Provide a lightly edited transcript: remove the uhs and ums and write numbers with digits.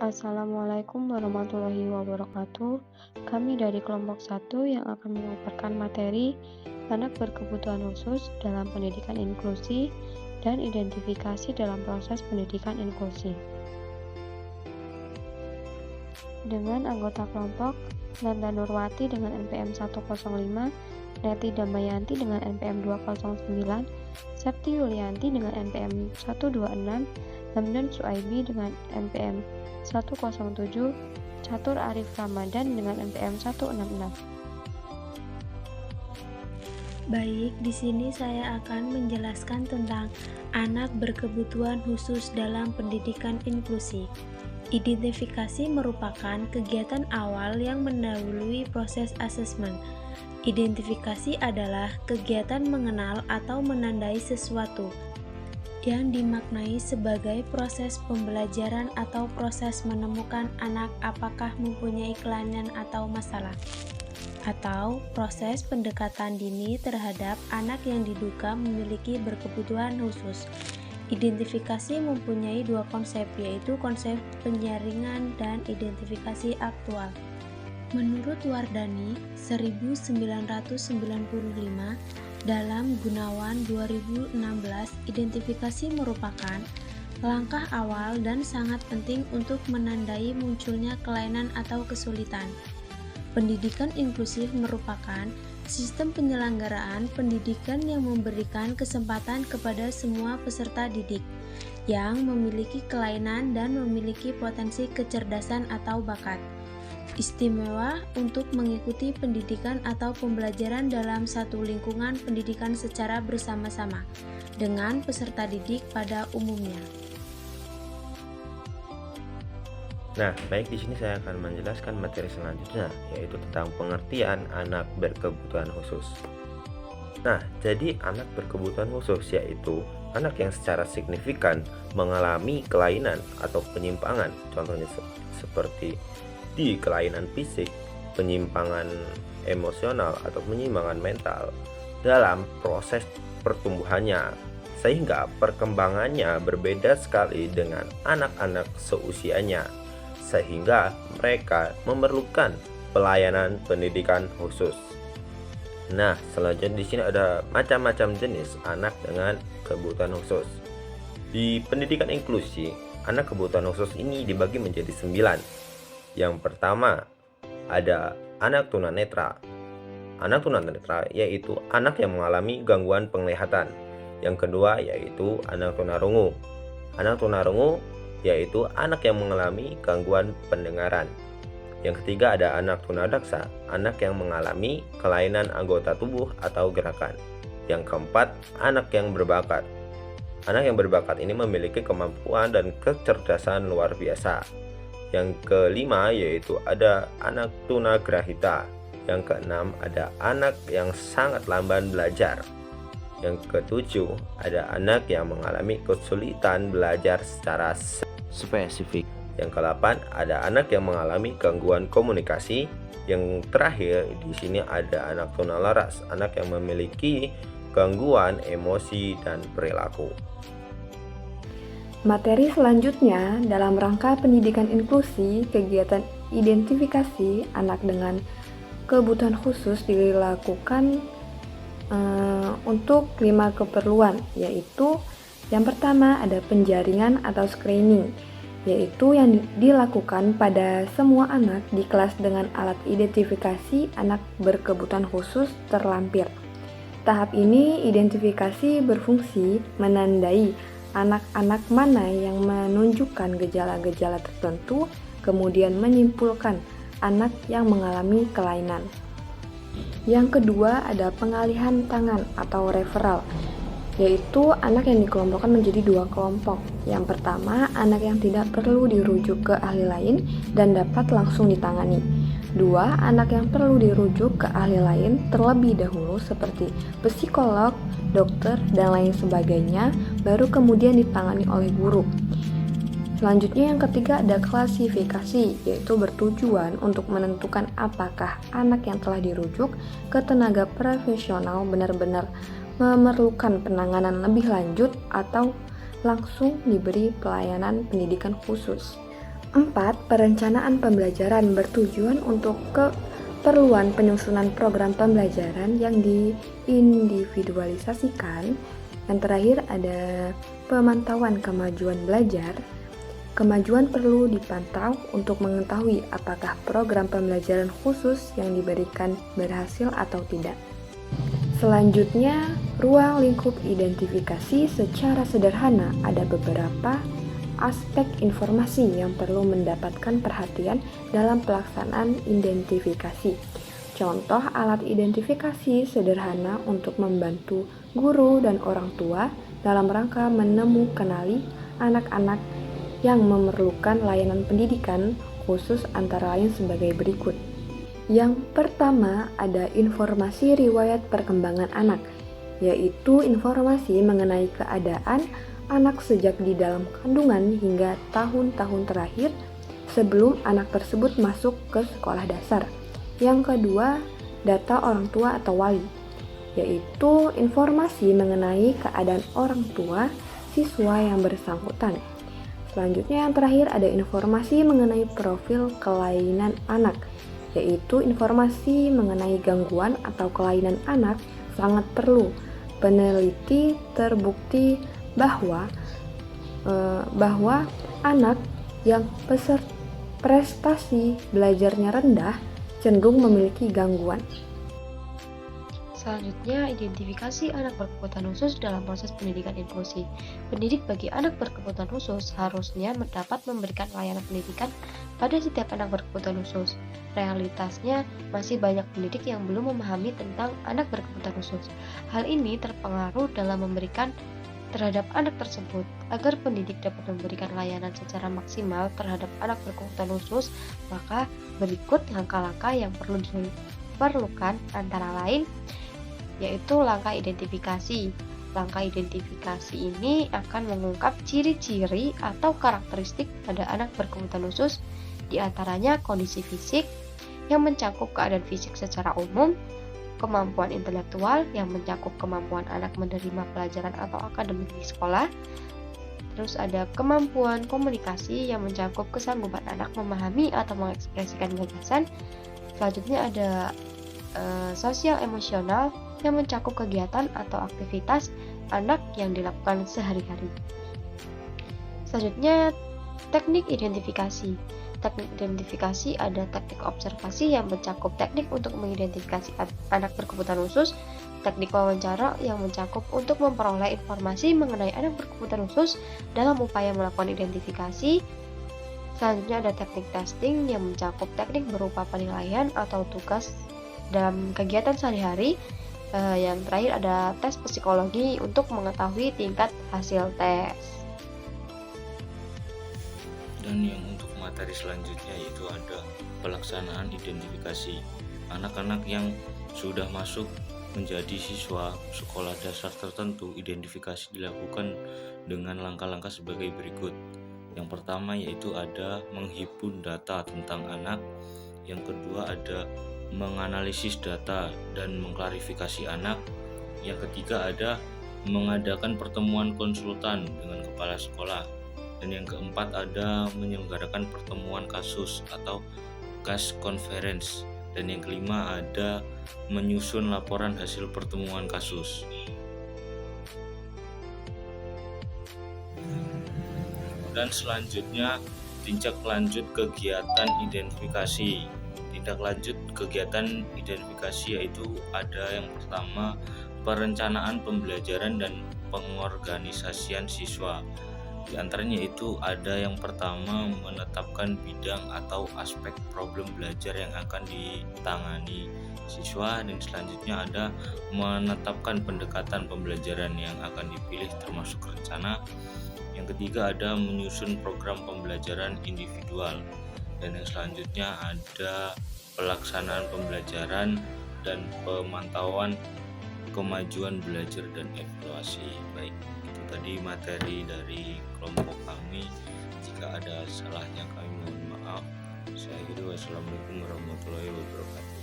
Assalamualaikum warahmatullahi wabarakatuh. Kami dari kelompok 1 yang akan memaparkan materi anak berkebutuhan khusus dalam pendidikan inklusi dan identifikasi dalam proses pendidikan inklusi. Dengan anggota kelompok Nanda Nurwati dengan NPM 105, Neti Damayanti dengan NPM 209, Septi Yulianti dengan NPM 126, Hamdan Suaibi dengan NPM 107, Catur Arif Ramadan dengan NPM 166. Baik, di sini saya akan menjelaskan tentang anak berkebutuhan khusus dalam pendidikan inklusi. Identifikasi merupakan kegiatan awal yang mendahului proses asesmen. Identifikasi adalah kegiatan mengenal atau menandai sesuatu yang dimaknai sebagai proses pembelajaran atau proses menemukan anak apakah mempunyai kelainan atau masalah, atau proses pendekatan dini terhadap anak yang diduga memiliki berkebutuhan khusus. Identifikasi mempunyai dua konsep, yaitu konsep penyaringan dan identifikasi aktual. Menurut Wardani 1995 dalam Gunawan 2016, identifikasi merupakan langkah awal dan sangat penting untuk menandai munculnya kelainan atau kesulitan. Pendidikan inklusif merupakan sistem penyelenggaraan pendidikan yang memberikan kesempatan kepada semua peserta didik yang memiliki kelainan dan memiliki potensi kecerdasan atau bakat istimewa untuk mengikuti pendidikan atau pembelajaran dalam satu lingkungan pendidikan secara bersama-sama dengan peserta didik pada umumnya. Nah, baik, di sini saya akan menjelaskan materi selanjutnya, yaitu tentang pengertian anak berkebutuhan khusus. Nah, jadi anak berkebutuhan khusus yaitu anak yang secara signifikan mengalami kelainan atau penyimpangan, contohnya seperti di kelainan fisik, penyimpangan emosional atau penyimpangan mental dalam proses pertumbuhannya, sehingga perkembangannya berbeda sekali dengan anak-anak seusianya, sehingga mereka memerlukan pelayanan pendidikan khusus. Nah, selanjutnya di sini ada macam-macam jenis anak dengan kebutuhan khusus. Di pendidikan inklusi, anak kebutuhan khusus ini dibagi menjadi 9. Yang pertama, ada anak tunanetra. Anak tunanetra yaitu anak yang mengalami gangguan penglihatan. Yang kedua yaitu anak tunarungu. Anak tunarungu yaitu anak yang mengalami gangguan pendengaran. Yang ketiga ada anak tunadaksa, anak yang mengalami kelainan anggota tubuh atau gerakan. Yang keempat, anak yang berbakat. Anak yang berbakat ini memiliki kemampuan dan kecerdasan luar biasa. Yang kelima yaitu ada anak tunagrahita. Yang keenam ada anak yang sangat lamban belajar. Yang ketujuh ada anak yang mengalami kesulitan belajar secara spesifik. Yang ke-8 ada anak yang mengalami gangguan komunikasi. Yang terakhir di sini ada anak tunalaras, anak yang memiliki gangguan emosi dan perilaku. Materi selanjutnya dalam rangka pendidikan inklusi, kegiatan identifikasi anak dengan kebutuhan khusus dilakukan untuk 5 keperluan, yaitu yang pertama ada penjaringan atau screening, yaitu yang dilakukan pada semua anak di kelas dengan alat identifikasi anak berkebutuhan khusus terlampir. Tahap ini identifikasi berfungsi menandai anak-anak mana yang menunjukkan gejala-gejala tertentu, kemudian menyimpulkan anak yang mengalami kelainan. Yang kedua ada pengalihan tangan atau referral, yaitu anak yang dikelompokkan menjadi 2 kelompok. Yang pertama, anak yang tidak perlu dirujuk ke ahli lain dan dapat langsung ditangani. 2, anak yang perlu dirujuk ke ahli lain terlebih dahulu seperti psikolog, dokter, dan lain sebagainya, baru kemudian ditangani oleh guru. Selanjutnya yang ketiga ada klasifikasi, yaitu bertujuan untuk menentukan apakah anak yang telah dirujuk ke tenaga profesional benar-benar memerlukan penanganan lebih lanjut atau langsung diberi pelayanan pendidikan khusus. 4. Perencanaan pembelajaran bertujuan untuk keperluan penyusunan program pembelajaran yang diindividualisasikan. Yang terakhir ada pemantauan kemajuan belajar. Kemajuan perlu dipantau untuk mengetahui apakah program pembelajaran khusus yang diberikan berhasil atau tidak. Selanjutnya, ruang lingkup identifikasi. Secara sederhana ada beberapa aspek informasi yang perlu mendapatkan perhatian dalam pelaksanaan identifikasi. Contoh alat identifikasi sederhana untuk membantu guru dan orang tua dalam rangka kenali anak-anak yang memerlukan layanan pendidikan khusus antara lain sebagai berikut. Yang pertama ada informasi riwayat perkembangan anak, yaitu informasi mengenai keadaan anak sejak di dalam kandungan hingga tahun-tahun terakhir sebelum anak tersebut masuk ke sekolah dasar. Yang kedua, data orang tua atau wali, yaitu informasi mengenai keadaan orang tua siswa yang bersangkutan. Selanjutnya yang terakhir ada informasi mengenai profil kelainan anak, yaitu informasi mengenai gangguan atau kelainan anak sangat perlu. Peneliti terbukti bahwa anak yang prestasi belajarnya rendah cenderung memiliki gangguan. Selanjutnya, identifikasi anak berkebutuhan khusus dalam proses pendidikan inklusi. Pendidik bagi anak berkebutuhan khusus harusnya dapat memberikan layanan pendidikan pada setiap anak berkebutuhan khusus. Realitasnya, masih banyak pendidik yang belum memahami tentang anak berkebutuhan khusus. Hal ini terpengaruh dalam memberikan terhadap anak tersebut. Agar pendidik dapat memberikan layanan secara maksimal terhadap anak berkebutuhan khusus, maka berikut langkah-langkah yang perlu diperlukan, antara lain yaitu langkah identifikasi. Langkah identifikasi ini akan mengungkap ciri-ciri atau karakteristik pada anak berkebutuhan khusus, diantaranya kondisi fisik yang mencakup keadaan fisik secara umum, kemampuan intelektual yang mencakup kemampuan anak menerima pelajaran atau akademik di sekolah. Terus ada kemampuan komunikasi yang mencakup kesanggupan anak memahami atau mengekspresikan gagasan. Selanjutnya ada sosial emosional yang mencakup kegiatan atau aktivitas anak yang dilakukan sehari-hari. Selanjutnya teknik identifikasi. Teknik identifikasi ada teknik observasi yang mencakup teknik untuk mengidentifikasi anak berkebutuhan khusus, teknik wawancara yang mencakup untuk memperoleh informasi mengenai anak berkebutuhan khusus dalam upaya melakukan identifikasi. Selanjutnya ada teknik testing yang mencakup teknik berupa penilaian atau tugas dalam kegiatan sehari-hari. Yang terakhir ada tes psikologi untuk mengetahui tingkat hasil tes. Dan yang untuk materi selanjutnya yaitu ada pelaksanaan identifikasi. Anak-anak yang sudah masuk menjadi siswa sekolah dasar tertentu, identifikasi dilakukan dengan langkah-langkah sebagai berikut. Yang pertama yaitu ada menghimpun data tentang anak. Yang kedua ada menganalisis data dan mengklarifikasi anak. Yang ketiga ada mengadakan pertemuan konsultan dengan kepala sekolah. Dan yang keempat ada menyelenggarakan pertemuan kasus atau case conference. Dan yang kelima ada menyusun laporan hasil pertemuan kasus. Dan selanjutnya tindak lanjut kegiatan identifikasi. Tindak lanjut kegiatan identifikasi yaitu ada yang pertama perencanaan pembelajaran dan pengorganisasian siswa. Di antaranya itu ada yang pertama menetapkan bidang atau aspek problem belajar yang akan ditangani siswa, dan selanjutnya ada menetapkan pendekatan pembelajaran yang akan dipilih termasuk rencana. Yang ketiga ada menyusun program pembelajaran individual, dan yang selanjutnya ada pelaksanaan pembelajaran dan pemantauan kemajuan belajar dan evaluasi. Baik, itu tadi materi dari kelompok kami. Jika ada salahnya kami mohon maaf. Saya kira wassalamualaikum warahmatullahi wabarakatuh.